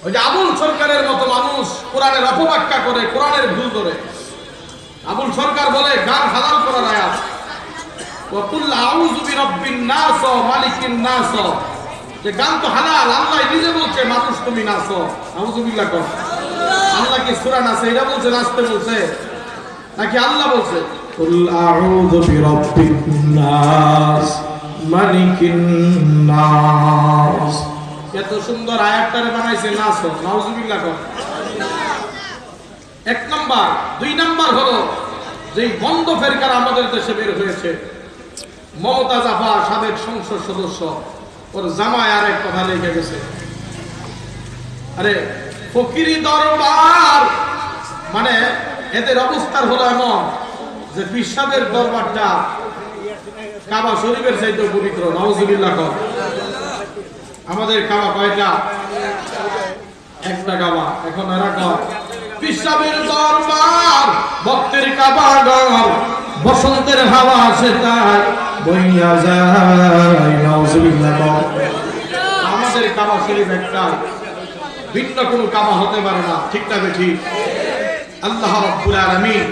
ওই যে আবুল সরকারের মতো মানুষ কোরআনের অপব্যাখ্যা করে, কোরআনের ভুল করে। আবুল সরকার বলে গান হালাল করার আয়াত, ওয়াকুল আউযু বিরাব্বিন নাস মালিকিন নাস, যে গান তো হালাল, আল্লাহ নিজে বলছে মানুষ তুমি নাচো। আউযুবিল্লাহ কর। আল্লাহ কি সূরা নাচে এটা বলছে, নাচতে বলছে নাকি আল্লাহ বলছে? কুল আউযু বিরাব্বিন নাস মালিকিন নাস। এত সুন্দর আয়াতটারে বানাইছে নাচো। নাউযুবিল্লাহ কর। এক নাম্বার। দুই নাম্বার হলো যে বন্ধ ফেরকার আমাদের দেশে বের হয়েছে, মমতাজ আপা সাবেক সংসদ সদস্য, ওর জামাই আর এক কথা লিখে গেছে, আরে ফকিরি দরবার, মানে এদের অবস্থা হলো এমন যে পিসাবের দরবারটা কাবা শরীফের চাইতে পবিত্র। নাউযুবিল্লাহ কর। আমাদের কাবা কয়টা? একটা কাবা। এখন এরা কর পিসাবের দরবার, ভক্তের কাবা ঘর, বসন্তের হাওয়া সেটাই বইয়া যায়। নাউযুবিল্লাহ কর। আমাদের কাবা শরীফ একটা, ভিন্ন কোনো কাবা হতে পারে না। ঠিক না? ঠিক। আল্লাহ রাব্বুল আলামিন